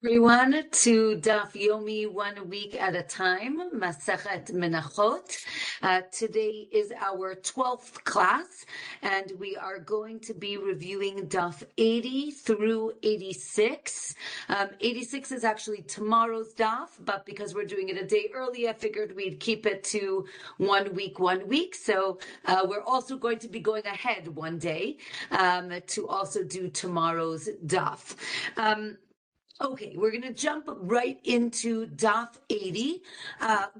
Everyone to Daf Yomi 1 week at a time, Masechet Menachot. Today is our 12th class, and we are going to be reviewing Daf 80 through 86. 86 is actually tomorrow's Daf, but because we're doing it a day early, I figured we'd keep it to 1 week. So we're also going to be going ahead one day to also do tomorrow's Daf. Okay, we're going to jump right into Daf 80,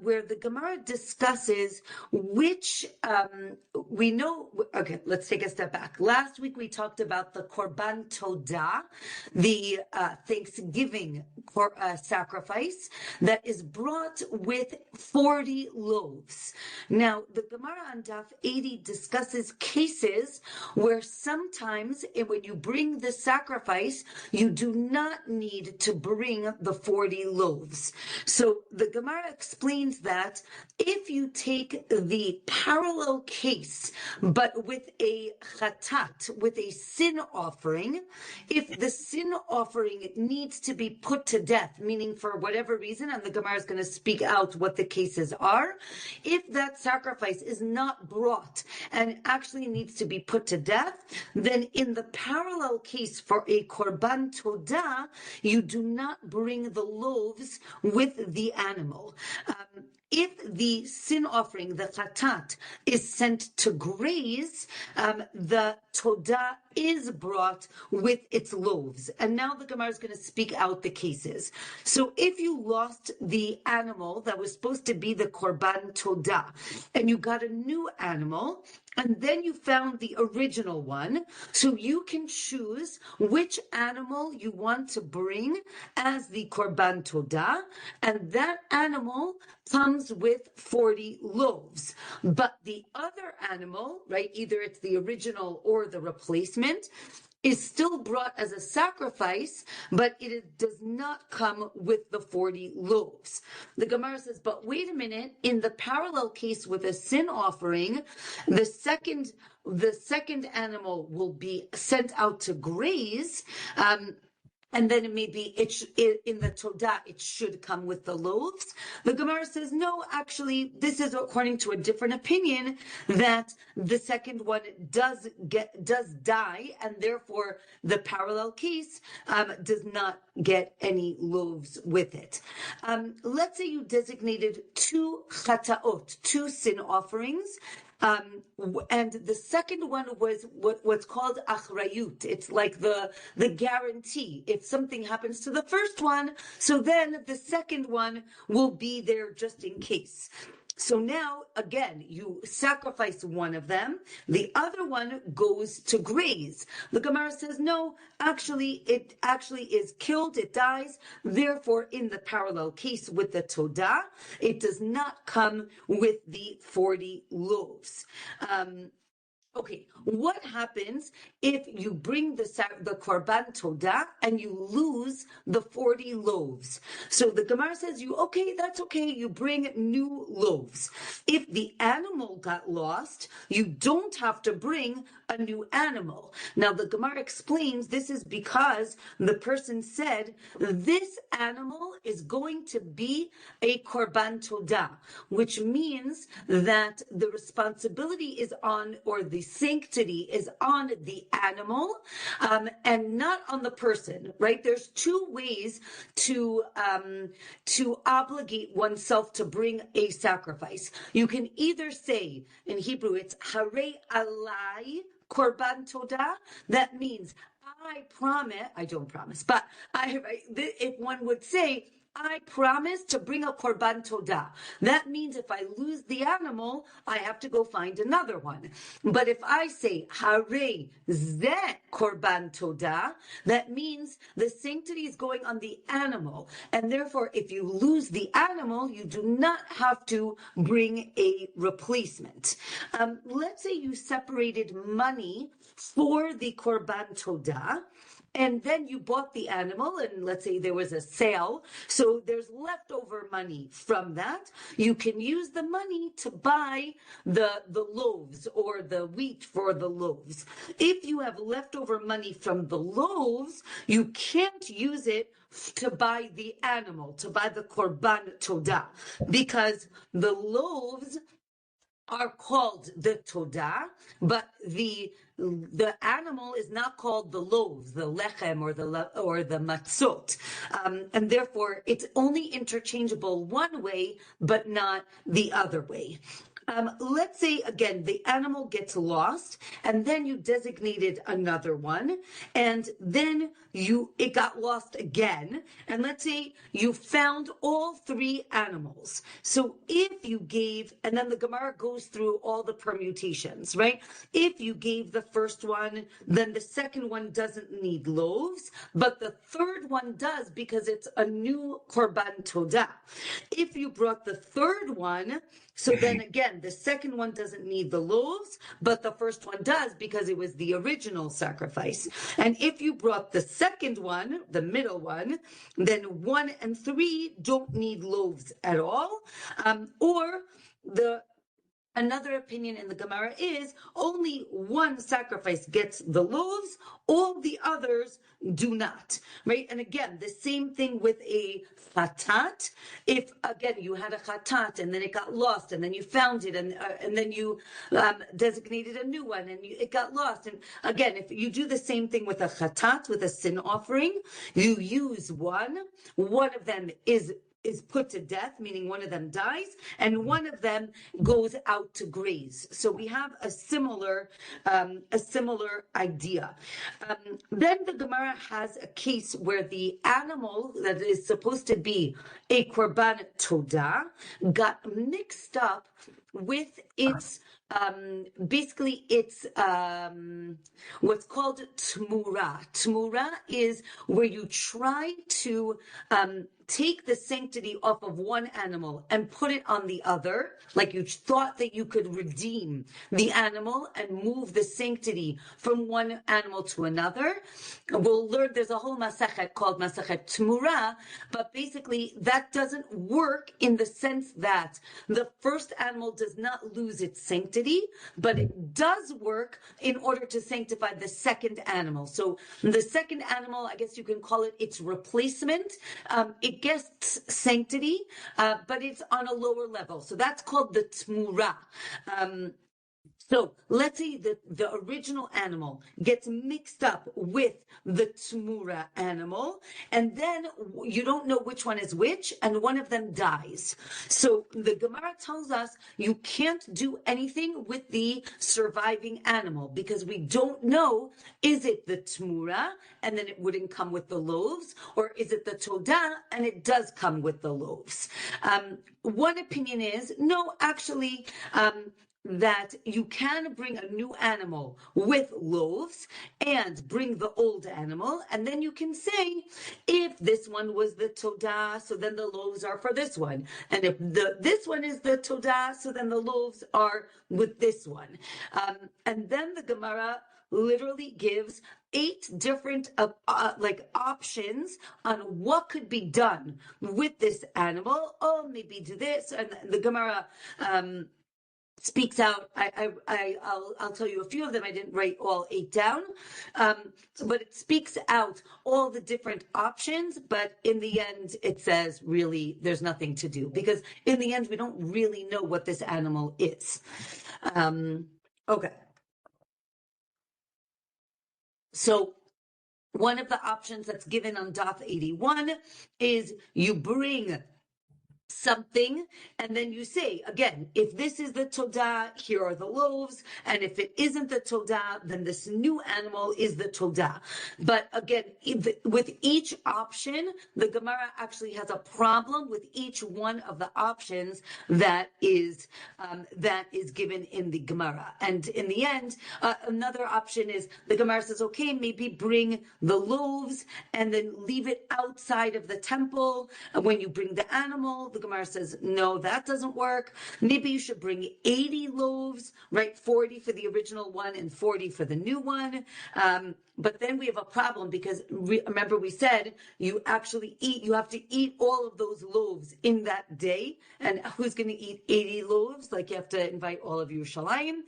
where the Gemara discusses which we know. Okay, let's take a step back. Last week we talked about the Korban Todah, the Thanksgiving sacrifice that is brought with 40 loaves. Now, the Gemara on Daf 80 discusses cases where sometimes when you bring the sacrifice, you do not need to bring the 40 loaves. So the Gemara explains that if you take the parallel case, but with a chatat, with a sin offering, if the sin offering needs to be put to death, meaning for whatever reason, and the Gemara is going to speak out what the cases are, if that sacrifice is not brought and actually needs to be put to death, then in the parallel case for a Korban Todah, you do not bring the loaves with the animal. If the sin offering, the chatat, is sent to graze, the todah is brought with its loaves. And now the Gemara is going to speak out the cases. So if you lost the animal that was supposed to be the korban todah, and you got a new animal, and then you found the original one, so you can choose which animal you want to bring as the korban todah, and that animal comes with 40 loaves. But the other animal, right, either it's the original or the replacement, is still brought as a sacrifice, but it does not come with the 40 loaves. The Gemara says, but wait a minute, in the parallel case with a sin offering, the second animal will be sent out to graze, and then it may be in the Todah, it should come with the loaves. The Gemara says, no, actually, this is according to a different opinion, that the second one does die, and therefore the parallel case does not get any loaves with it. Let's say you designated two chataot, two sin offerings, and the second one was what's called achrayut. It's like the guarantee. If something happens to the first one, so then the second one will be there just in case. So now, again, you sacrifice one of them, the other one goes to graze. The Gemara says, no, it actually is killed, it dies. Therefore, in the parallel case with the Todah, it does not come with the 40 loaves. Okay, what happens if you bring the korban todah and you lose the 40 loaves? So the Gemara says, that's okay, you bring new loaves. If the animal got lost, you don't have to bring a new animal. Now the Gemara explains this is because the person said, this animal is going to be a korban todah, which means that the responsibility is on, or the sanctity is on the animal, and not on the person, right? There's two ways to obligate oneself to bring a sacrifice. You can either say, in Hebrew, it's harei alai korban todah. That means I don't promise, but if one would say, I promise to bring a korban todah. That means if I lose the animal, I have to go find another one. But if I say, harei zeh korban todah, that means the sanctity is going on the animal. And therefore, if you lose the animal, you do not have to bring a replacement. Let's say you separated money for the korban todah, and then you bought the animal, and let's say there was a sale, so there's leftover money from that. You can use the money to buy the loaves or the wheat for the loaves. If you have leftover money from the loaves, you can't use it to buy the animal, to buy the korban todah, because the loaves are called the todah, but the animal is not called the loaves, the lechem or the matzot, and therefore it's only interchangeable one way, but not the other way. Let's say, again, the animal gets lost, and then you designated another one, and then it got lost again, and let's say you found all three animals. So if you gave, and then the Gemara goes through all the permutations, right? If you gave the first one, then the second one doesn't need loaves, but the third one does because it's a new korban todah. If you brought the third one, so then again, the second one doesn't need the loaves, but the first one does because it was the original sacrifice. And if you brought the second one, the middle one, then 1 and 3 don't need loaves at all. Another opinion in the Gemara is only one sacrifice gets the loaves, all the others do not, right? And again, the same thing with a chatat. If, again, you had a chatat and then it got lost and then you found it and then you designated a new one and it got lost. And again, if you do the same thing with a chatat, with a sin offering, you use one of them is put to death, meaning one of them dies, and one of them goes out to graze. So we have a similar idea. Then the Gemara has a case where the animal that is supposed to be a korban todah got mixed up with its basically it's what's called Tamara. Tamara is where you try to take the sanctity off of one animal and put it on the other, like you thought that you could redeem the animal and move the sanctity from one animal to another. We'll learn there's a whole masachet called Masachet Tamara, but basically that doesn't work in the sense that the first animal does not lose its sanctity, but it does work in order to sanctify the second animal. So the second animal, I guess you can call it its replacement. It gets sanctity, but it's on a lower level. So that's called the Tamara. So let's say that the original animal gets mixed up with the Tamara animal, and then you don't know which one is which, and one of them dies. So the Gemara tells us you can't do anything with the surviving animal because we don't know, is it the Tamara, and then it wouldn't come with the loaves, or is it the Todah, and it does come with the loaves? One opinion is, no, actually, that you can bring a new animal with loaves and bring the old animal, and then you can say, if this one was the todah, so then the loaves are for this one, and if this one is the todah, so then the loaves are with this one. And then the Gemara literally gives 8 different options on what could be done with this animal. Oh, maybe do this, and the Gemara speaks out. I'll tell you a few of them. I didn't write all 8 down, but it speaks out all the different options. But in the end, it says really there's nothing to do because in the end we don't really know what this animal is. Okay, so one of the options that's given on Daf 81 is you bring something, and then you say, again, if this is the todah, here are the loaves, and if it isn't the todah, then this new animal is the todah. But again, with each option, the Gemara actually has a problem with each one of the options that is given in the Gemara. And in the end, another option is the Gemara says, okay, maybe bring the loaves and then leave it outside of the temple. When you bring the animal, the Gemara says, no, that doesn't work. Maybe you should bring 80 loaves, right? 40 for the original one and 40 for the new one. But then we have a problem because remember we said you have to eat all of those loaves in that day. And who's going to eat 80 loaves? Like you have to invite all of Yerushalayim.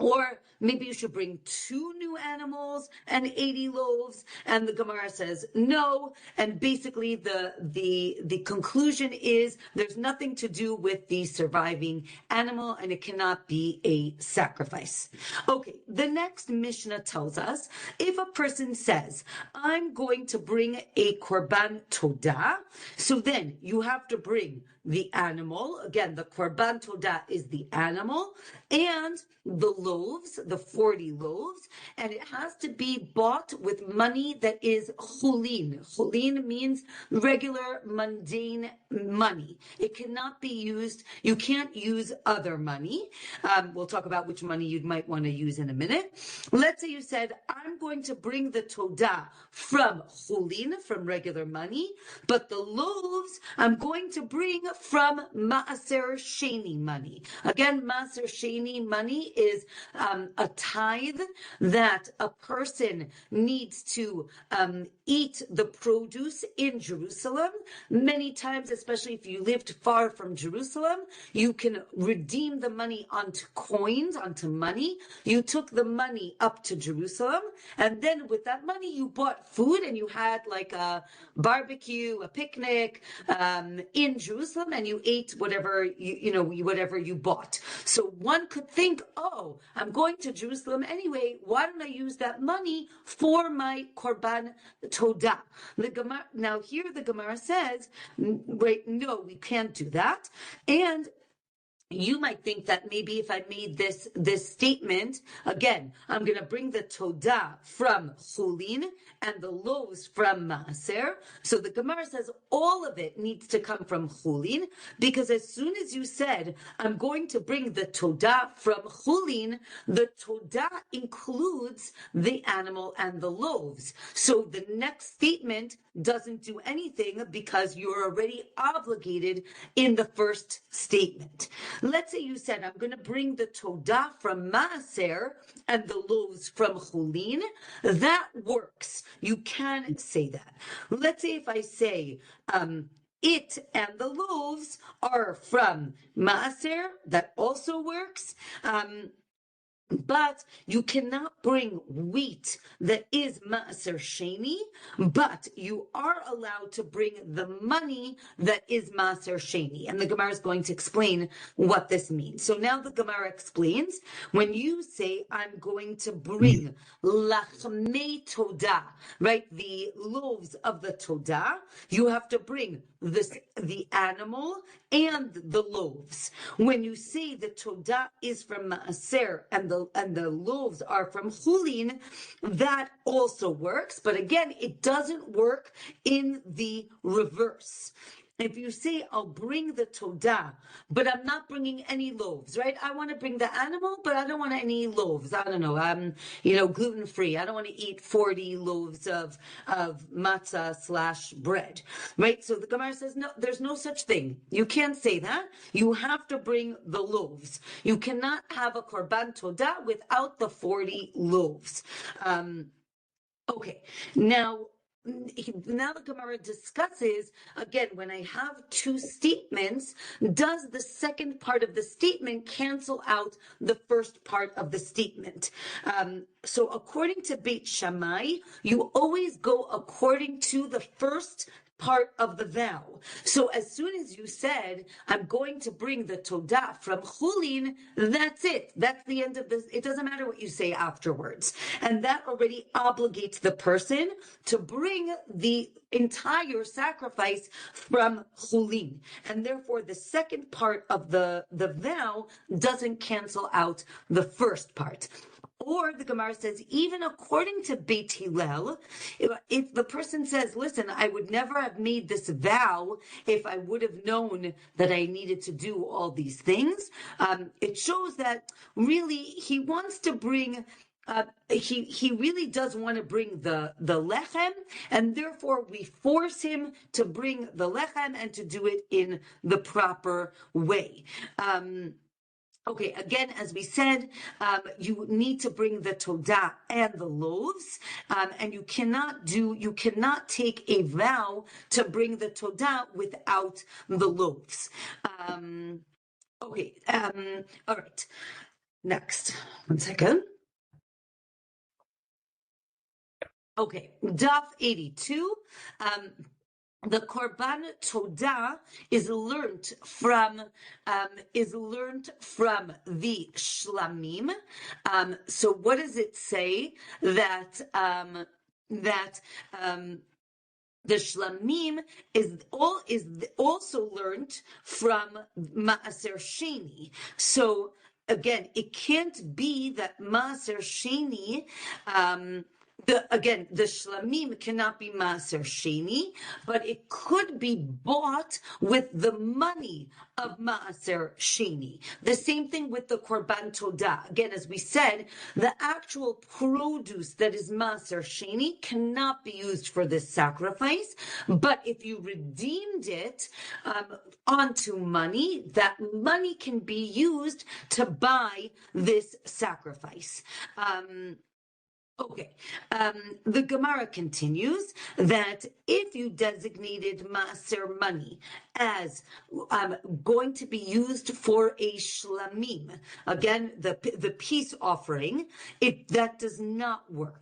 Or maybe you should bring 2 new animals and 80 loaves. And the Gemara says no. And basically the conclusion is there's nothing to do with the surviving animal and it cannot be a sacrifice. Okay, the next Mishnah tells us if a person says, I'm going to bring a korban todah, so then you have to bring the animal. Again, the korban todah is the animal and the loaves, the 40 loaves, and it has to be bought with money that is chulin. Chulin means regular, mundane money. It cannot be used, you can't use other money. We'll talk about which money you might want to use in a minute. Let's say you said, I'm going to bring the todah from chulin, from regular money, but the loaves I'm going to bring from maaser sheni money. Again, maaser sheni money is a tithe that a person needs to eat the produce in Jerusalem. Many times, especially if you lived far from Jerusalem, you can redeem the money onto coins, onto money. You took the money up to Jerusalem, and then with that money, you bought food and you had like a barbecue, a picnic in Jerusalem, and you ate whatever whatever you bought. So one could think, oh, I'm going to Jerusalem anyway. Why don't I use that money for my korban todah? Now here the Gemara says, wait, no, we can't do that. And you might think that maybe if I made this statement, again, I'm going to bring the todah from chulin and the loaves from maaser. So the Gemara says all of it needs to come from chulin, because as soon as you said, I'm going to bring the todah from chulin, the todah includes the animal and the loaves. So the next statement doesn't do anything because you're already obligated in the first statement. Let's say you said, I'm going to bring the todah from maaser and the loaves from chulin. That works. You can say that. Let's say if I say, it and the loaves are from maaser, that also works. But you cannot bring wheat that is maaser sheni, but you are allowed to bring the money that is maaser sheni. And the Gemara is going to explain what this means. So now the Gemara explains, when you say, I'm going to bring lachmei todah, right, the loaves of the todah, you have to bring the animal and the loaves. When you say the todah is from maaser and the loaves are from chulin, that also works. But again, it doesn't work in the reverse. If you say, I'll bring the todah, but I'm not bringing any loaves, right? I want to bring the animal, but I don't want any loaves. I don't know. I'm, gluten-free. I don't want to eat 40 loaves of matzah / bread, right? So the Gemara says, no, there's no such thing. You can't say that. You have to bring the loaves. You cannot have a korban todah without the 40 loaves. Okay, now the Gemara discusses, again, when I have two statements, does the second part of the statement cancel out the first part of the statement? So according to Beit Shammai, you always go according to the first part of the vow. So as soon as you said, I'm going to bring the todah from chulin, that's it. That's the end of this. It doesn't matter what you say afterwards. And that already obligates the person to bring the entire sacrifice from chulin. And therefore, the second part of the vow doesn't cancel out the first part. Or the Gemara says, even according to Beit Hillel, if the person says, listen, I would never have made this vow if I would have known that I needed to do all these things, it shows that really he wants to bring he really does want to bring the lechem, and therefore we force him to bring the lechem and to do it in the proper way. Okay, again, as we said, you need to bring the todah and the loaves, and you cannot take a vow to bring the todah without the loaves. All right. next. One second. Okay, Daf 82. The Korban Todah is learned from the Shlamim. So what does it say that the Shlamim is also learned from Maaser Sheni. So again, it can't be that Maaser Sheni. The Shlamim cannot be Maaser Sheni, but it could be bought with the money of Maaser Sheni. The same thing with the Korban Todah. Again, as we said, the actual produce that is Maaser Sheni cannot be used for this sacrifice, but if you redeemed it onto money, that money can be used to buy this sacrifice. Okay, the Gemara continues that if you designated Maaser money as going to be used for a shlamim, again, the peace offering, that does not work.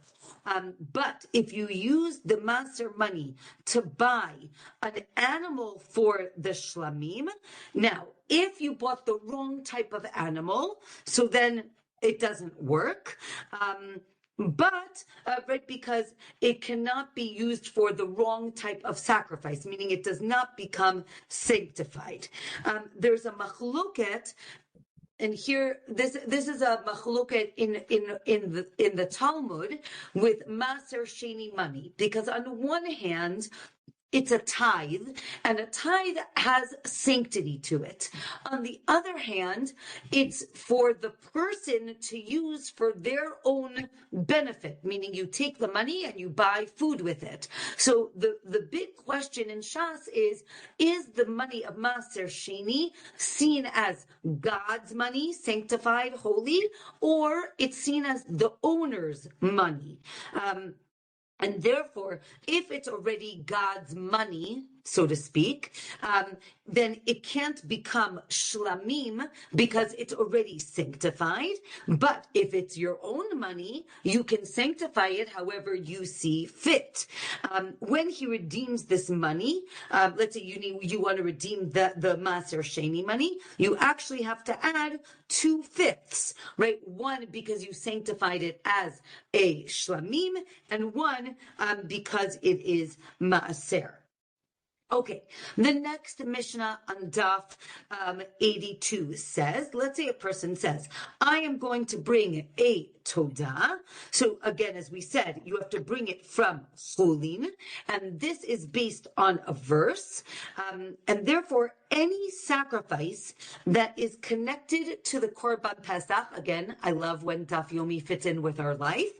But if you use the Maaser money to buy an animal for the shlamim, now, if you bought the wrong type of animal, so then it doesn't work. But right, because it cannot be used for the wrong type of sacrifice, meaning it does not become sanctified. There's a machloket, and here this is a machloket in the Talmud with Maaser Sheni money, because on one hand, it's a tithe, and a tithe has sanctity to it. On the other hand, it's for the person to use for their own benefit, meaning you take the money and you buy food with it. So the big question in Shas is the money of Maaser Sheni seen as God's money, sanctified, holy, or it's seen as the owner's money? And therefore, if it's already God's money, so to speak, then it can't become shlamim because it's already sanctified. But if it's your own money, you can sanctify it however you see fit. When he redeems this money, let's say you want to redeem the Maaser Sheni money, you actually have to add 2/5, right? One, because you sanctified it as a shlamim, and one, because it is maaser. Okay, the next Mishnah on Daf 82 says, let's say a person says, I am going to bring a Todah. So again, as we said, you have to bring it from Cholin, and this is based on a verse, and therefore any sacrifice that is connected to the Korban Pesach, again, I love when Daf Yomi fits in with our life,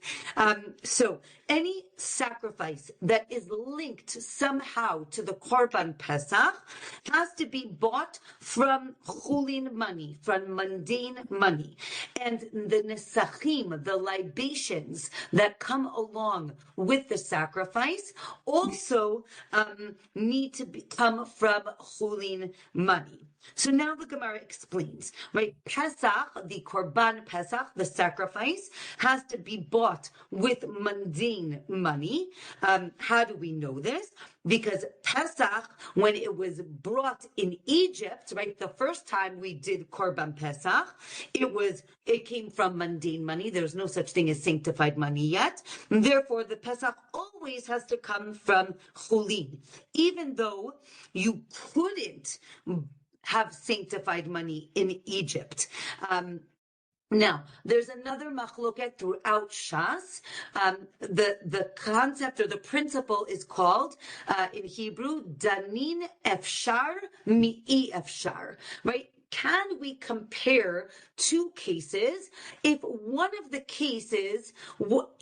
so any sacrifice that is linked somehow to the Korban Pesach has to be bought from Chulin money, from mundane money. And the nesachim, the libations that come along with the sacrifice also need to come from Chulin money. So now the Gemara explains, right? Pesach, the Korban Pesach, the sacrifice, has to be bought with mundane money. How do we know this? Because Pesach, when it was brought in Egypt, right, the first time we did Korban Pesach, it came from mundane money. There's no such thing as sanctified money yet. And therefore, the Pesach always has to come from Chulin, even though you couldn't have sanctified money in Egypt. Now, there's another machloket throughout Shas. The concept or the principle is called, in Hebrew, danin efshar mi'i efshar, right? Can we compare two cases? If one of the cases,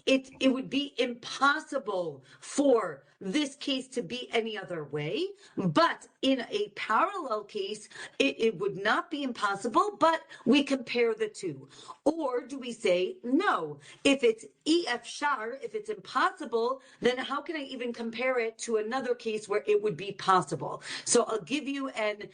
it would be impossible for this case to be any other way, but in a parallel case, it would not be impossible, but we compare the two. Or do we say, no, if it's efshar, if it's impossible, then how can I even compare it to another case where it would be possible? So I'll give you an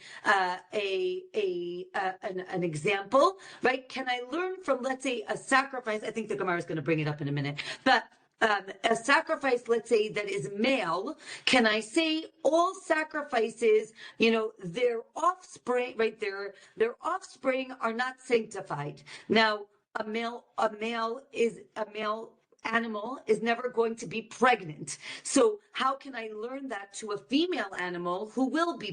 example, right? Can I learn from, let's say, a sacrifice? I think the Gemara is going to bring it up in a minute, but a sacrifice, let's say, that is male, can I say all sacrifices, their offspring, right? Their offspring are not sanctified. Now, a male animal is never going to be pregnant. So how can I learn that to a female animal will be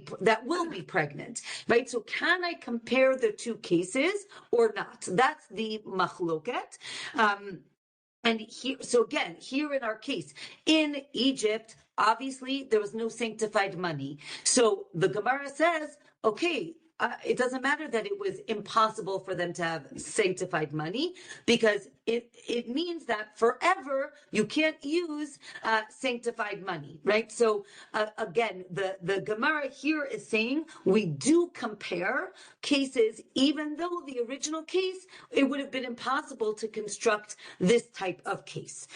pregnant, right? So can I compare the two cases or not? That's the machloket. And here in our case, in Egypt, obviously there was no sanctified money. So the Gemara says, okay, it doesn't matter that it was impossible for them to have sanctified money, because it means that forever you can't use sanctified money, right? So again, the Gemara here is saying we do compare cases, even though the original case, it would have been impossible to construct this type of case.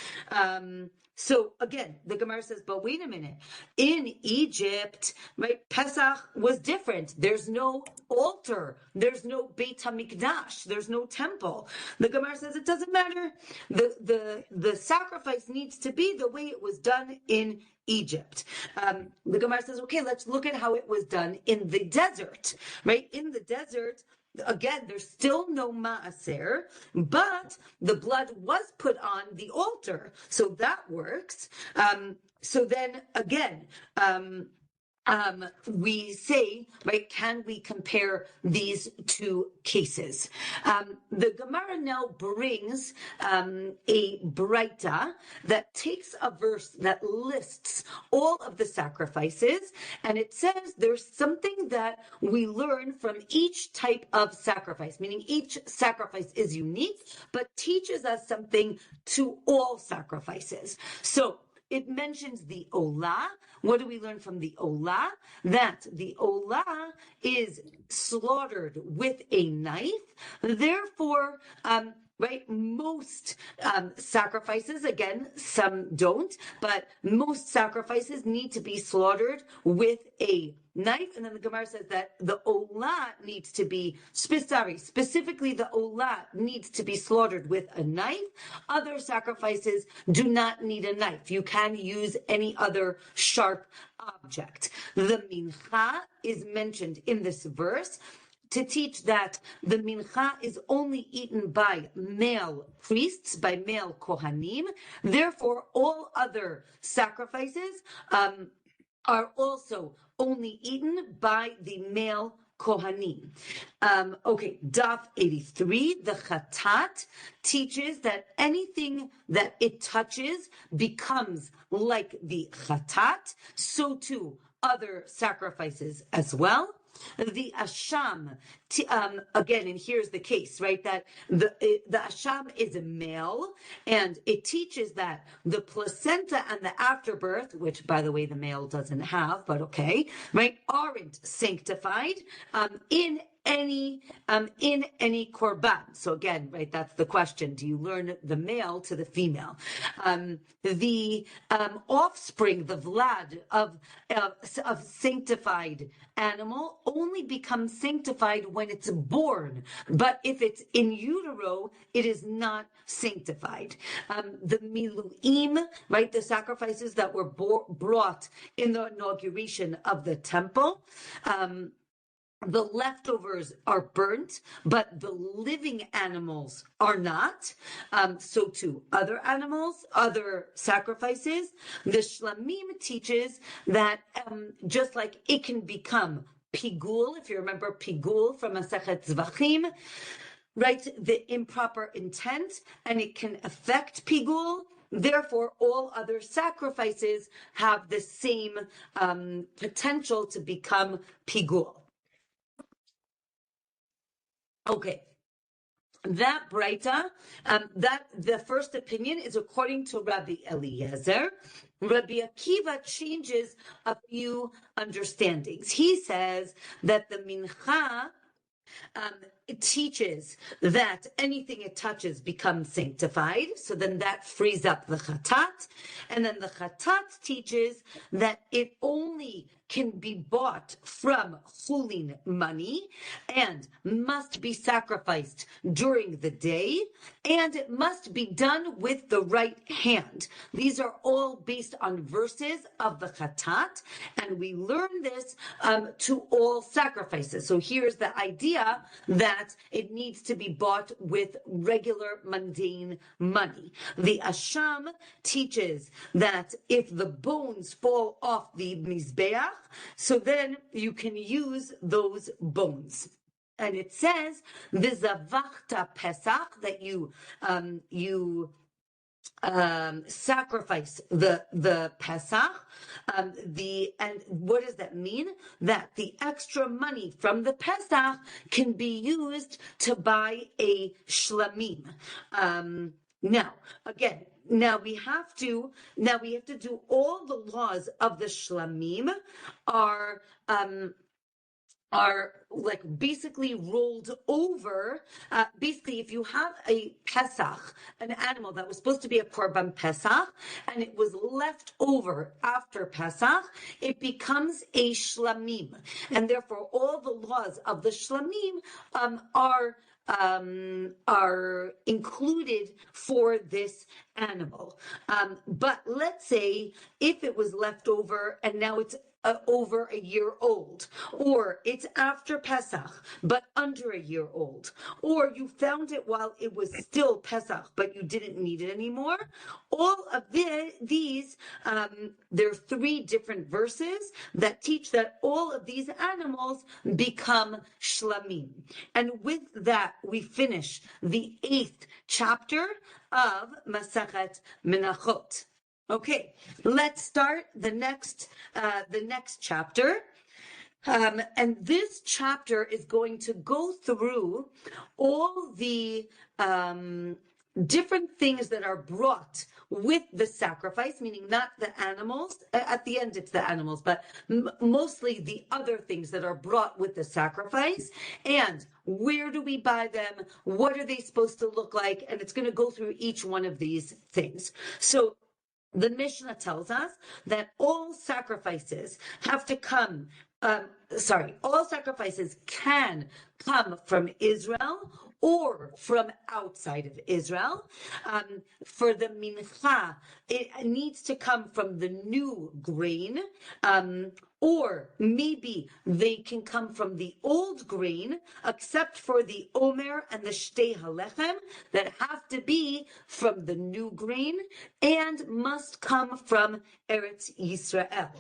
So again, the Gemara says, but wait a minute. In Egypt, right, Pesach was different. There's no altar. There's no Beit HaMikdash. There's no temple. The Gemara says it doesn't matter. The sacrifice needs to be the way it was done in Egypt. The Gemara says, okay, let's look at how it was done in the desert, right? In the desert, again, there's still no maaser, but the blood was put on the altar, so that works. So then again, we say, right, can we compare these two cases? The Gemara now brings a Braita that takes a verse that lists all of the sacrifices, and it says there's something that we learn from each type of sacrifice, meaning each sacrifice is unique, but teaches us something to all sacrifices. So it mentions the Olah. What do we learn from the Olah? That the Olah is slaughtered with a knife. Therefore, right, most sacrifices, again, some don't, but most sacrifices need to be slaughtered with a knife. And then the Gemara says that the Olah needs to be, specifically the Olah needs to be slaughtered with a knife. Other sacrifices do not need a knife. You can use any other sharp object. The Mincha is mentioned in this verse to teach that the mincha is only eaten by male priests, by male kohanim. Therefore, all other sacrifices are also only eaten by the male kohanim. Okay, Daf 83, the chatat teaches that anything that it touches becomes like the chatat, so too other sacrifices as well. The asham, again, and here's the case, right? That the asham is a male, and it teaches that the placenta and the afterbirth, which, by the way, the male doesn't have, but okay, right, aren't sanctified in any korban. So again, right, that's the question. Do you learn the male to the female? The offspring, the vlad of sanctified animal only becomes sanctified when it's born. But if it's in utero, it is not sanctified. The miluim, right, the sacrifices that were brought in the inauguration of the temple, the leftovers are burnt, but the living animals are not. So too, other animals, other sacrifices. The Shlamim teaches that just like it can become pigul, if you remember pigul from Masechet Zvachim, right, the improper intent, and it can affect pigul. Therefore, all other sacrifices have the same potential to become pigul. Okay, that Breita, that the first opinion is according to Rabbi Eliezer. Rabbi Akiva changes a few understandings. He says that the mincha it teaches that anything it touches becomes sanctified. So then that frees up the chatat. And then the chatat teaches that it only can be bought from chulin money and must be sacrificed during the day, and it must be done with the right hand. These are all based on verses of the chatat, and we learn this to all sacrifices. So here's the idea that it needs to be bought with regular mundane money. The Asham teaches that if the bones fall off the mizbeach, so then you can use those bones. And it says, "V'zavachta Pesach," that you sacrifice the Pesach. And what does that mean? That the extra money from the Pesach can be used to buy a shlamim. Now we have to do all the laws of the shlamim are like basically rolled over. Basically, if you have a Pesach, an animal that was supposed to be a Korban Pesach, and it was left over after Pesach, it becomes a Shlamim. And therefore, all the laws of the Shlamim are included for this animal. But let's say if it was left over and now it's over a year old, or it's after Pesach but under a year old, or you found it while it was still Pesach but you didn't need it anymore. All of these, there are 3 different verses that teach that all of these animals become shlamim. And with that, we finish the 8th chapter of Masachet Menachot. Okay, let's start the next chapter. And this chapter is going to go through all the different things that are brought with the sacrifice, meaning not the animals. At the end, it's the animals, but mostly the other things that are brought with the sacrifice. And where do we buy them? What are they supposed to look like? And it's going to go through each one of these things. So the Mishnah tells us that all sacrifices have to come, all sacrifices can come from Israel or from outside of Israel. For the mincha, it needs to come from the new grain, or maybe they can come from the old grain, except for the omer and the shtei halechem that have to be from the new grain and must come from Eretz Yisrael.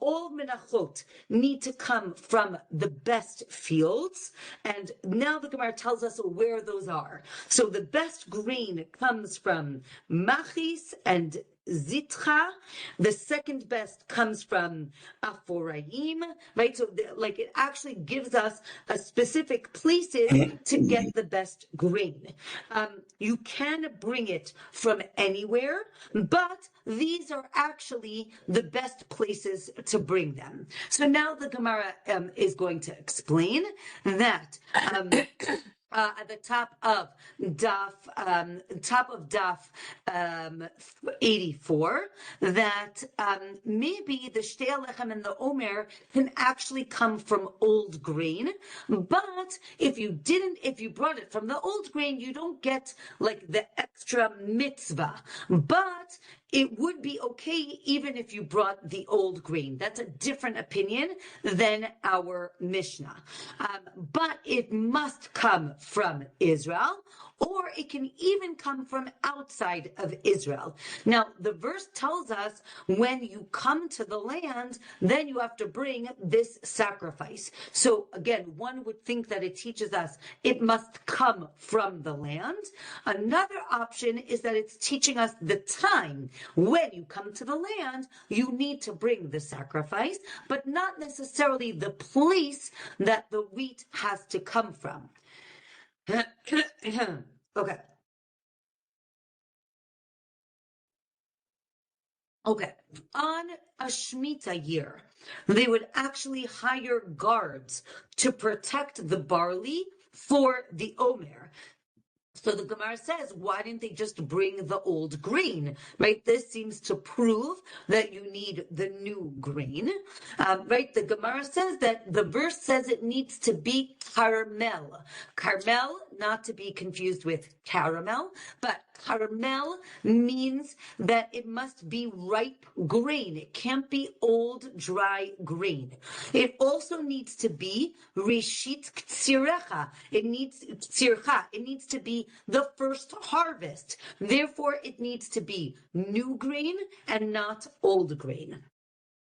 All menachot need to come from the best fields, and now the Gemara tells us where those are. So the best grain comes from machis and zitra. The second best comes from aforaim, right? So it actually gives us a specific places to get the best grain. You can bring it from anywhere, but these are actually the best places to bring them. So now the Gemara is going to explain that at the top of daf 84, that maybe the shtei halechem and the omer can actually come from old grain, but if you brought it from the old grain, you don't get like the extra mitzvah, but it would be okay even if you brought the old grain. That's a different opinion than our Mishnah. But it must come from Israel, or it can even come from outside of Israel. Now, the verse tells us when you come to the land, then you have to bring this sacrifice. So again, one would think that it teaches us it must come from the land. Another option is that it's teaching us the time. When you come to the land, you need to bring the sacrifice, but not necessarily the place that the wheat has to come from. Okay. Okay. On a Shemitah year, they would actually hire guards to protect the barley for the Omer. So the Gemara says, why didn't they just bring the old grain? Right? This seems to prove that you need the new grain. Right? The Gemara says that the verse says it needs to be caramel. Carmel, not to be confused with caramel, but caramel means that it must be ripe grain. It can't be old, dry grain. It also needs to be rishit ktzirecha. It needs to be the first harvest. Therefore, it needs to be new grain and not old grain.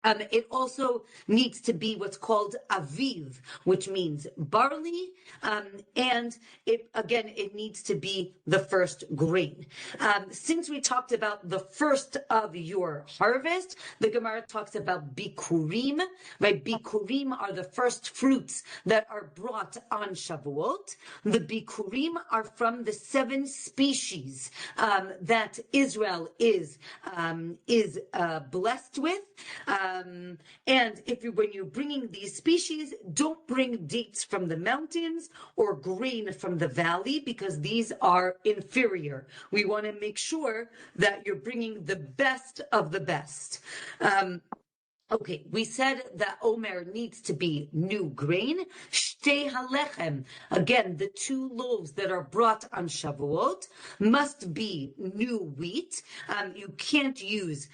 It also needs to be what's called aviv, which means barley, and it needs to be the first grain. Since we talked about the first of your harvest, the Gemara talks about bikurim, right? Bikurim are the first fruits that are brought on Shavuot. The bikurim are from the 7 species that Israel is blessed with. And when you're bringing these species, don't bring dates from the mountains or grain from the valley, because these are inferior. We want to make sure that you're bringing the best of the best. Okay, we said that Omer needs to be new grain. Shtei halechem, again, the 2 loaves that are brought on Shavuot must be new wheat. You can't use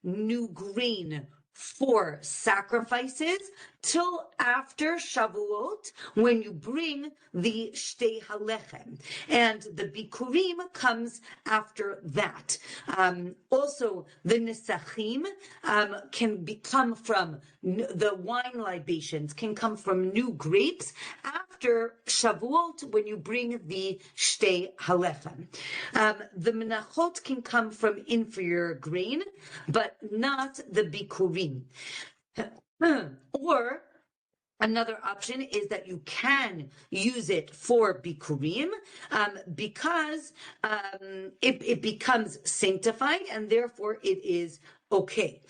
new grain for sacrifices till after Shavuot, when you bring the Shtei Halechem. And the Bikurim comes after that. Also, the Nesachim can come from, the wine libations can come from new grapes after Shavuot, when you bring the Shtei Halechem. The Menachot can come from inferior grain, but not the Bikurim. Or another option is that you can use it for bikurim, because it becomes sanctified, and therefore it is okay.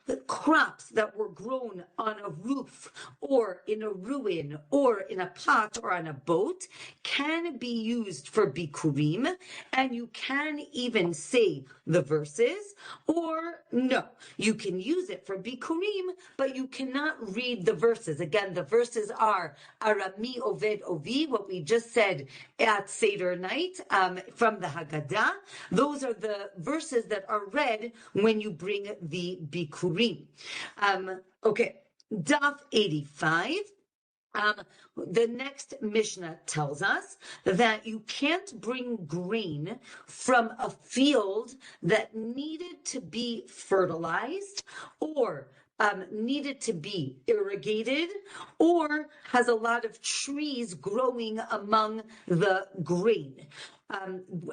The crops that were grown on a roof or in a ruin or in a pot or on a boat can be used for bikurim, and you can even say the verses, or no, you can use it for bikurim, but you cannot read the verses. Again, the verses are Arami Oved Ovi, what we just said at Seder night from the Haggadah. Those are the verses that are read when you bring the bikurim. Okay, Daf 85. The next Mishnah tells us that you can't bring grain from a field that needed to be fertilized, or needed to be irrigated, or has a lot of trees growing among the grain.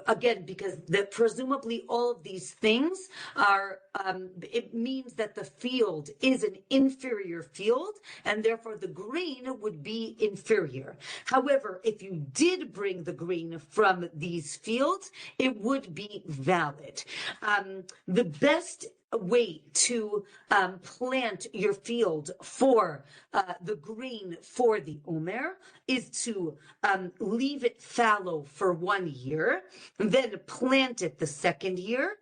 Again, because presumably all of these things are, it means that the field is an inferior field, and therefore the grain would be inferior. However, if you did bring the grain from these fields, it would be valid. The best way to plant your field for the grain for the Omer is to leave it fallow for 1 year, then plant it the second year,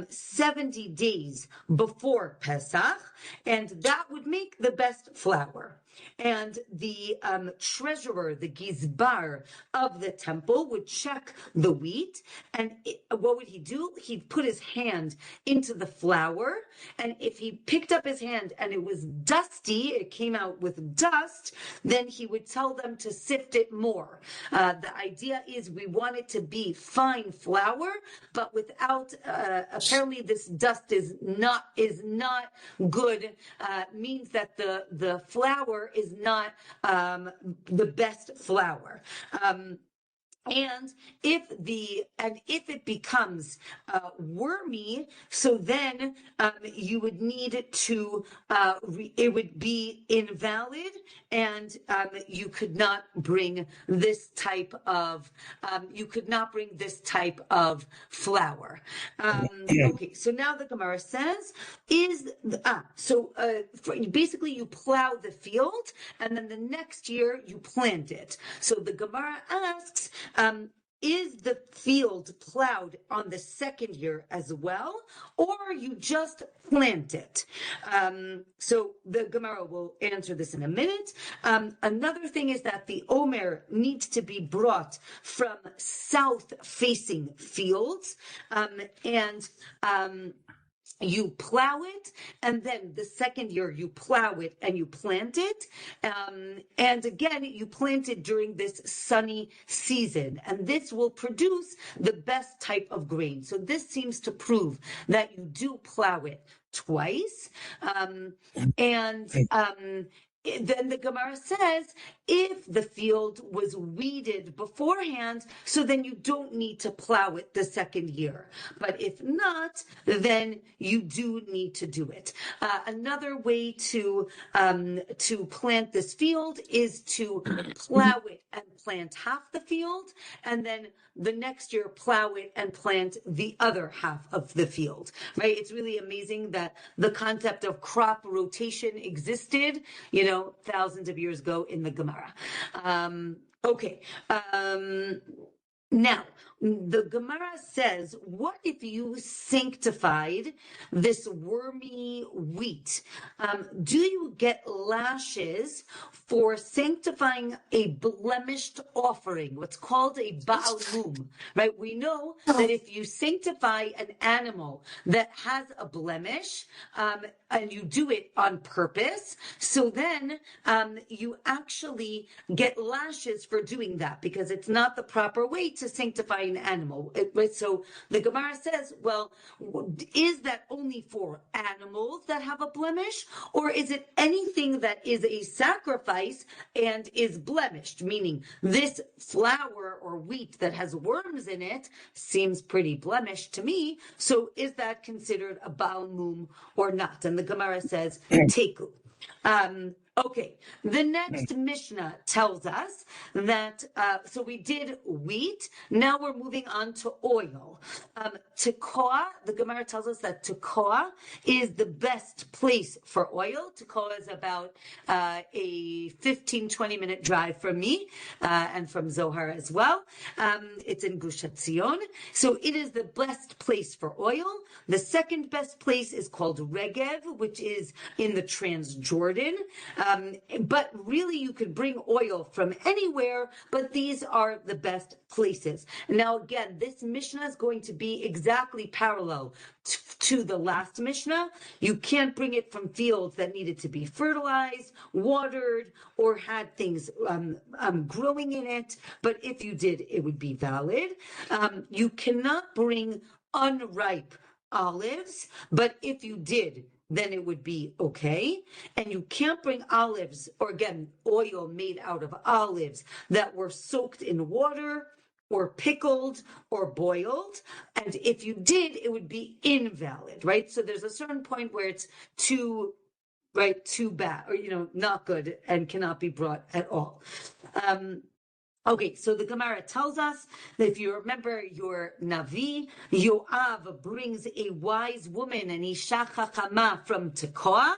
70 days before Pesach, and that would make the best flour. And the treasurer, the gizbar of the temple, would check the wheat, and what would he do? He'd put his hand into the flour, and if he picked up his hand and it was dusty, it came out with dust, then he would tell them to sift it more. The idea is we want it to be fine flour, but without, apparently this dust is not good, means that the flour is not the best flour. And if it becomes wormy, so then you would need to it would be invalid, and you could not bring this type of flour. Okay, so now the Gemara says basically you plow the field, and then the next year you plant it. So the Gemara asks, is the field plowed on the second year as well, or you just plant it? So the Gemara will answer this in a minute. Another thing is that the Omer needs to be brought from south-facing fields, and you plow it, and then the second year you plow it and you plant it. And again, you plant it during this sunny season, and this will produce the best type of grain. So this seems to prove that you do plow it twice. Then the Gemara says, if the field was weeded beforehand, so then you don't need to plow it the second year. But if not, then you do need to do it. Another way to plant this field is to plow it and plant half the field, and then the next year plow it and plant the other half of the field, right? It's really amazing that the concept of crop rotation existed, thousands of years ago in the Gemara. Now, the Gemara says, what if you sanctified this wormy wheat? Do you get lashes for sanctifying a blemished offering, what's called a ba'alum, right? We know that if you sanctify an animal that has a blemish, and you do it on purpose, so then you actually get lashes for doing that, because it's not the proper way to sanctify an animal. So the Gemara says, well, is that only for animals that have a blemish, or is it anything that is a sacrifice and is blemished? Meaning this flour or wheat that has worms in it seems pretty blemished to me. So is that considered a Baal Mum or not? And the Gemara says, Teku. Okay, the next Mishnah tells us that, so we did wheat, now we're moving on to oil. Tekoa, the Gemara tells us that Tekoa is the best place for oil. Tekoa is about a 15-20 minute drive from me, and from Zohar as well. It's in Gush Etzion. So it is the best place for oil. The second best place is called Regev, which is in the Transjordan. But really you could bring oil from anywhere, but these are the best places. Now again, this Mishnah is going to be exactly parallel to the last Mishnah. You can't bring it from fields that needed to be fertilized, watered, or had things growing in it. But if you did, it would be valid. You cannot bring unripe olives, but if you did, then it would be okay. And you can't bring olives, or again, oil made out of olives that were soaked in water or pickled or boiled. And if you did, it would be invalid, right? So there's a certain point where it's too bad, or, not good, and cannot be brought at all. Okay, so the Gemara tells us that if you remember your Navi, Yoav brings a wise woman, an Isha Chachama, from Tekoa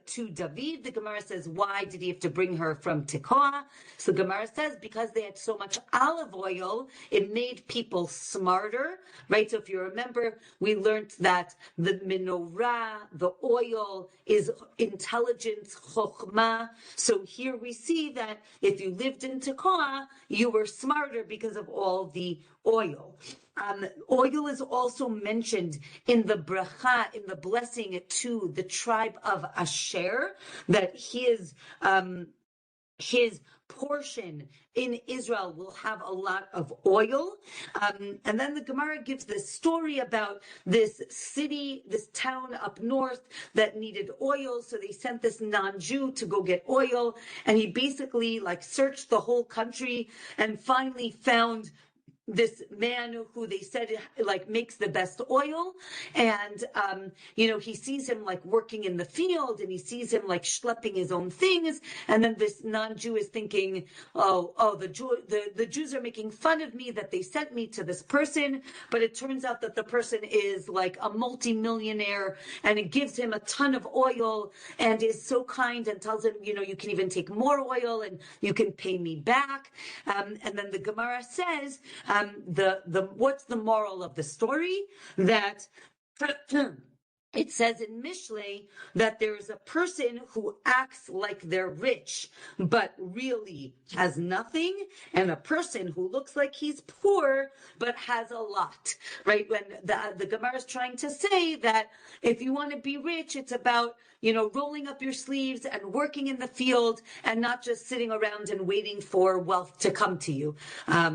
to David. The Gemara says, why did he have to bring her from Tekoa? So the Gemara says, because they had so much olive oil, it made people smarter, right? So if you remember, we learned that the Menorah, the oil, is intelligence, Chokhmah. So here we see that if you lived in Tekoa, you were smarter because of all the oil. Oil is also mentioned in the bracha, in the blessing to the tribe of Asher, that his portion in Israel will have a lot of oil. And then the Gemara gives this story about this city, this town up north that needed oil. So they sent this non-Jew to go get oil. And he basically searched the whole country and finally found this man who they said makes the best oil. And he sees him working in the field, and he sees him schlepping his own things. And then this non-Jew is thinking, the Jews are making fun of me that they sent me to this person. But it turns out that the person is a multi-millionaire, and it gives him a ton of oil and is so kind and tells him, you can even take more oil and you can pay me back. And then the Gemara says, what's the moral of the story? That it says in Mishlei that there's a person who acts like they're rich, but really has nothing, and a person who looks like he's poor, but has a lot, right? When the Gemara is trying to say that if you want to be rich, it's about, rolling up your sleeves and working in the field and not just sitting around and waiting for wealth to come to you.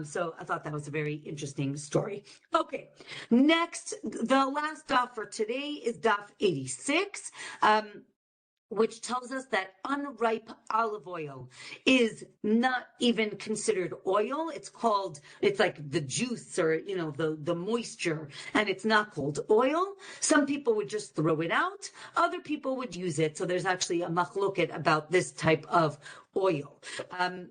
So I thought that was a very interesting story. Okay, next, the last daf for today is daf 86. Which tells us that unripe olive oil is not even considered oil. It's like the juice or, the moisture, and it's not called oil. Some people would just throw it out. Other people would use it. So there's actually a machloket about this type of oil.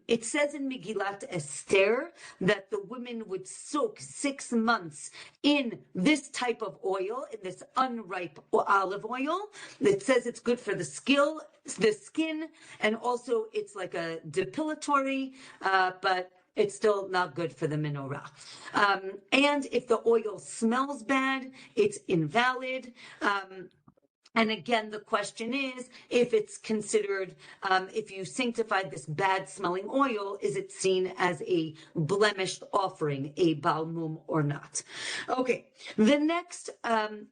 It says in Megillat Esther that the women would soak 6 months in this type of oil, in this unripe olive oil. It says it's good for the skin, and also it's like a depilatory, but it's still not good for the menorah. And if the oil smells bad, it's invalid. And again, the question is, if it's considered, if you sanctified this bad smelling oil, is it seen as a blemished offering, a balmum or not? Okay, the next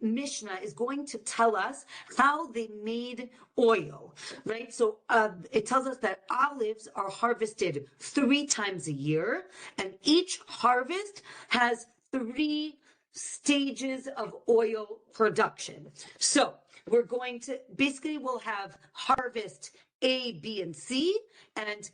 Mishnah is going to tell us how they made oil, right? So it tells us that olives are harvested 3 times a year, and each harvest has 3 stages of oil production. So we're going to, we'll have harvest A, B, and C, and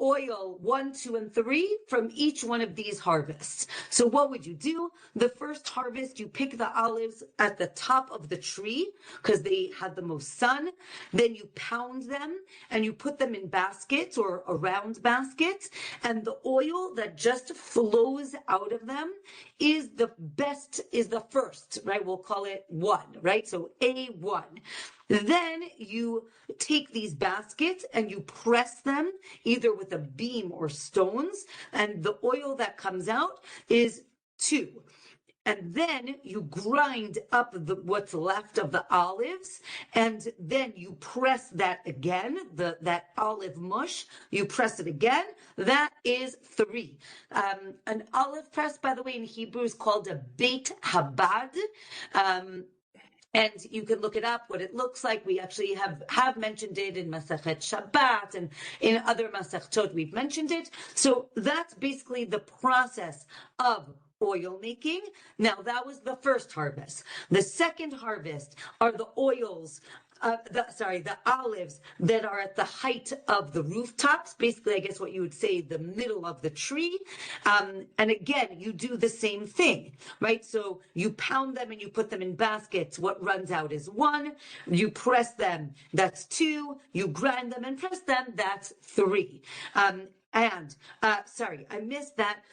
oil 1, 2, and 3 from each one of these harvests. So what would you do? The first harvest, you pick the olives at the top of the tree because they had the most sun. Then you pound them and you put them in baskets or around baskets. And the oil that just flows out of them is the first, right? We'll call it 1, right? So A1. Then you take these baskets and you press them either with a beam or stones, and the oil that comes out is 2. And then you grind up what's left of the olives, and then you press that again, that olive mush, you press it again. That is 3. An olive press, by the way, in Hebrew is called a Beit Habad. And you can look it up, what it looks like. We actually have mentioned it in Masechet Shabbat, and in other Masechtot we've mentioned it. So that's basically the process of oil making. Now, that was the first harvest. The second harvest are the oils, the olives that are at the height of the rooftops, basically, I guess what you would say, the middle of the tree. And again, you do the same thing, right? So you pound them and you put them in baskets. What runs out is 1. You press them, that's 2. You grind them and press them, that's 3. I missed that.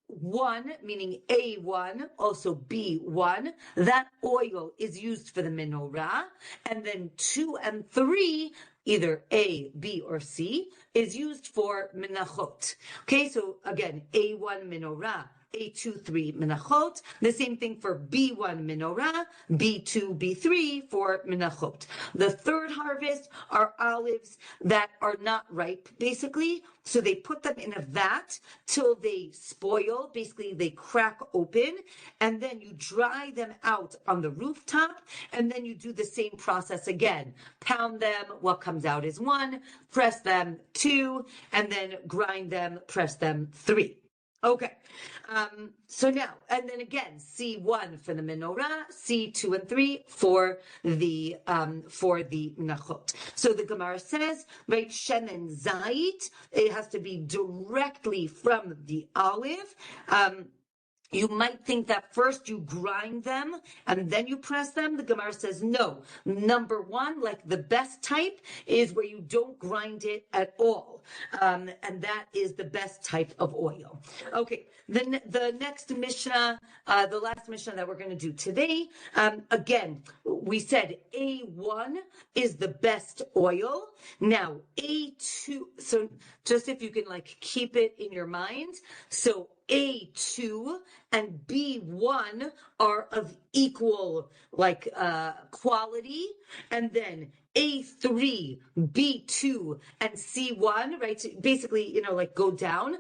1, meaning A1, also B1, that oil is used for the menorah, and then 2 and 3, either A, B, or C, is used for menachot. Okay, so again, A1 menorah, A2, 3 menachot. The same thing for B1 menorah, B2, B3 for menachot. The third harvest are olives that are not ripe, basically. So they put them in a vat till they spoil, basically they crack open, and then you dry them out on the rooftop, and then you do the same process again. Pound them, what comes out is 1, press them, 2, and then grind them, press them 3. Okay, so now, and then again, C1 for the menorah, C2 and 3 for the menachot. So the Gemara says, right, shemen zayit, it has to be directly from the olive. You might think that first you grind them and then you press them. The Gemara says no. Number one, like the best type, is where you don't grind it at all. And that is the best type of oil. Okay, the next Mishnah, the last Mishnah that we're going to do today, again, we said A1 is the best oil. Now, A2, so just if you can like keep it in your mind. So A2 and B1 are of equal like quality, and then A3, B2, and C1, right? So basically, like go down.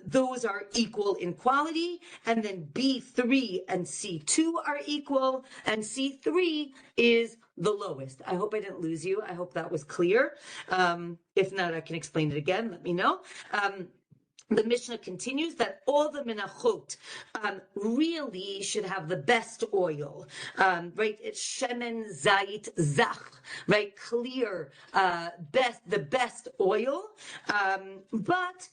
Those are equal in quality, and then B3 and C2 are equal, and C3 is the lowest. I hope I didn't lose you. I hope that was clear. If not, I can explain it again. Let me know. The Mishnah continues that all the menachot really should have the best oil, right? It's shemen zayit zach, right? Clear, the best oil. But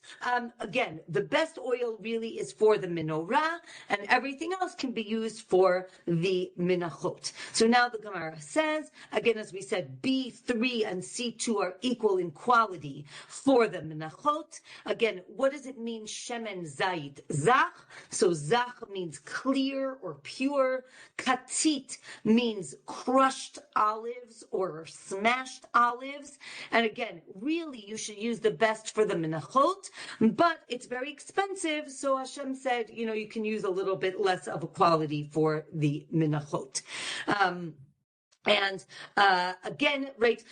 again, the best oil really is for the menorah, and everything else can be used for the menachot. So now the Gemara says, again, as we said, B3 and C2 are equal in quality for the menachot. Again, what does it mean shemen zayit zach? So zach means clear or pure. Katit means crushed olives or smashed olives. And again, really you should use the best for the menachot, but it's very expensive. So Hashem said, you can use a little bit less of a quality for the menachot. And again, right,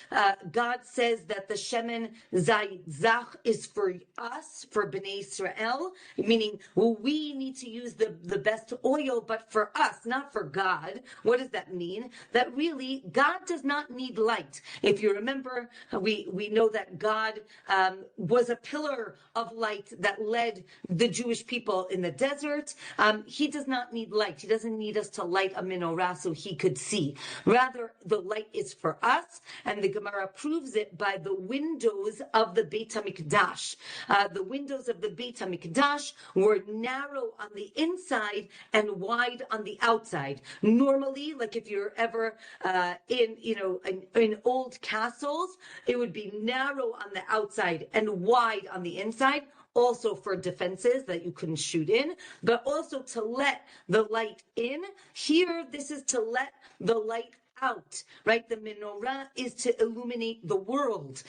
God says that the shemen zayit zach is for us, for Bnei Israel, meaning we need to use the best oil, but for us, not for God. What does that mean? That really, God does not need light. If you remember, we know that God was a pillar of light that led the Jewish people in the desert. He does not need light. He doesn't need us to light a menorah so he could see. Rather, the light is for us, and the Gemara proves it by the windows of the Beit HaMikdash. The windows of the Beit HaMikdash were narrow on the inside and wide on the outside. Normally, like if you're ever in old castles, it would be narrow on the outside and wide on the inside. Also for defenses that you couldn't shoot in, but also to let the light in. Here, this is to let the light out, right? The menorah is to illuminate the world,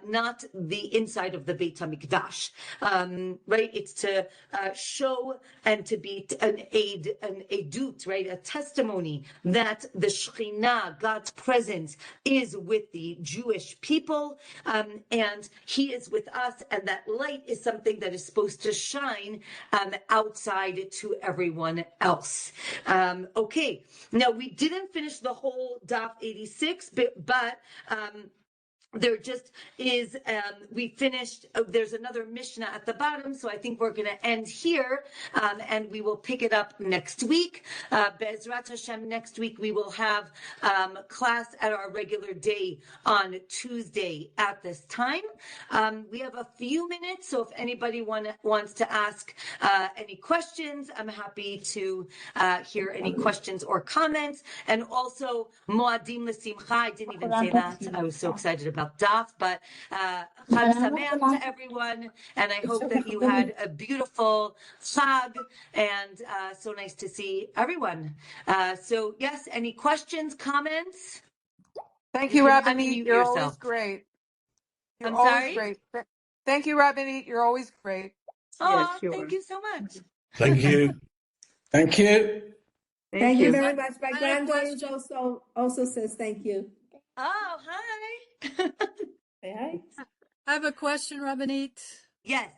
not the inside of the Beit HaMikdash, right? It's to show and to be an edut, right? A testimony that the Shekhinah, God's presence, is with the Jewish people, and He is with us, and that light is something that is supposed to shine outside to everyone else. Okay, now we didn't finish the whole Daf 86, but there just is, we finished, there's another Mishnah at the bottom, so I think we're going to end here, and we will pick it up next week. Be'ezrat Hashem, next week we will have class at our regular day on Tuesday at this time. We have a few minutes, so if anybody wants to ask any questions, I'm happy to hear any questions or comments. And also, Moadim L'Simcha, I didn't even say that. I was so excited about Daf, but Chag Sameach to everyone, and I hope that you had a beautiful Chag, and so nice to see everyone. So yes, any questions, comments? Thank you, Rabbanit. You're always great. You're always great. Thank you, Rabbanit. You're always great. Oh, thank you so much. Thank you. Thank you. Thank you very much. My granddaughter also says thank you. Oh, hi. Say hi. I have a question, Rabbanit. Yes.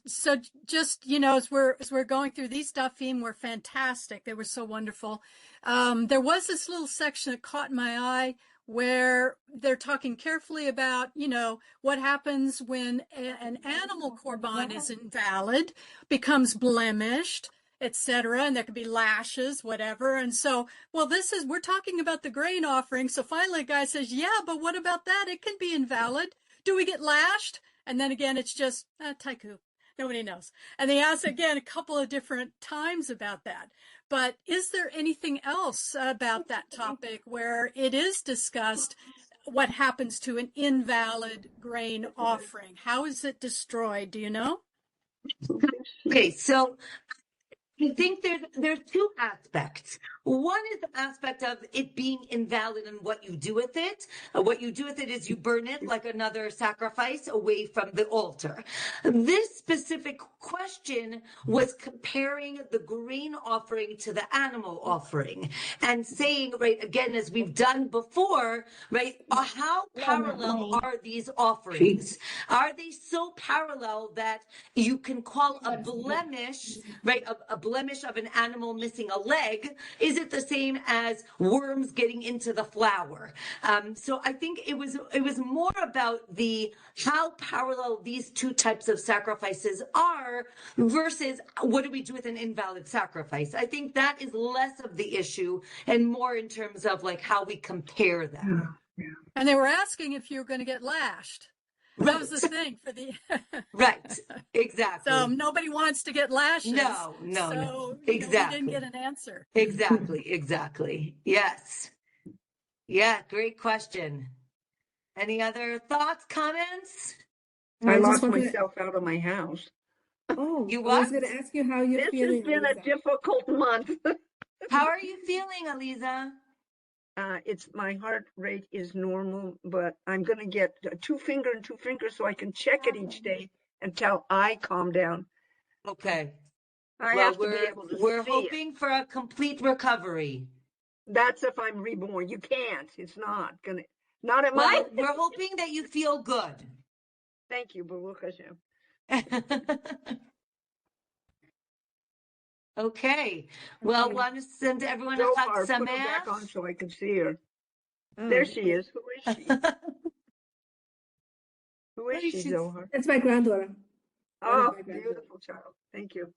So just, as we're going through these dafim, were fantastic. They were so wonderful. There was this little section that caught my eye where they're talking carefully about, what happens when an animal korban is invalid, becomes blemished, etc., and there could be lashes, whatever. And so, we're talking about the grain offering. So finally, a guy says, yeah, but what about that? It can be invalid. Do we get lashed? And then again, it's just taiku. Nobody knows. And they ask again a couple of different times about that. But is there anything else about that topic where it is discussed what happens to an invalid grain offering? How is it destroyed? Do you know? Okay, so I think there's two aspects. One is the aspect of it being invalid and what you do with it. What you do with it is you burn it like another sacrifice away from the altar. This specific question was comparing the grain offering to the animal offering and saying, right, again, as we've done before, right, how parallel are these offerings? Are they so parallel that you can call a blemish, right, a blemish of an animal missing a leg? Is it the same as worms getting into the flour? So I think it was more about how parallel these two types of sacrifices are versus what do we do with an invalid sacrifice? I think that is less of the issue and more in terms of like how we compare them. And they were asking if you were going to get lashed. Right. That was the thing for the right, exactly. So nobody wants to get lashes. No, exactly. We didn't get an answer. Exactly. Yes. Yeah, great question. Any other thoughts, comments? I locked myself out of my house. Oh, you I what? was going to ask you how you're feeling. This has been a difficult month. How are you feeling, Aliza? My heart rate is normal, but I'm going to get 2 finger and 2 fingers so I can check it each day until I calm down. Okay. I have to be able to we're see hoping for a complete recovery. That's if I'm reborn. You can't. It's not gonna. Not at my. We're hoping that you feel good. Thank you, Baruch Hashem. Okay. Well, want to send everyone a Chag Sameach? Put her back on so I can see her. There she is. Who is she? Who is she, Zohar? That's my granddaughter. Oh, beautiful child. Thank you.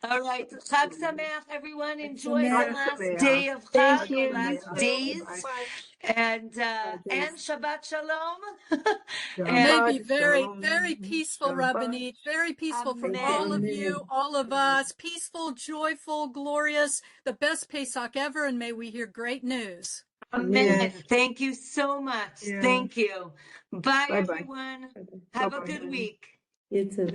All right. Chag Sameach, everyone. Enjoy the last day of Chag, the last days. And Shabbat Shalom. May be very, very peaceful, Rabbanit. Very peaceful for all of you, all of us. Peaceful, joyful, glorious, the best Pesach ever, and may we hear great news. Amen. Yes. Thank you so much. Yeah. Thank you. Bye, everyone. Have a good week. You too.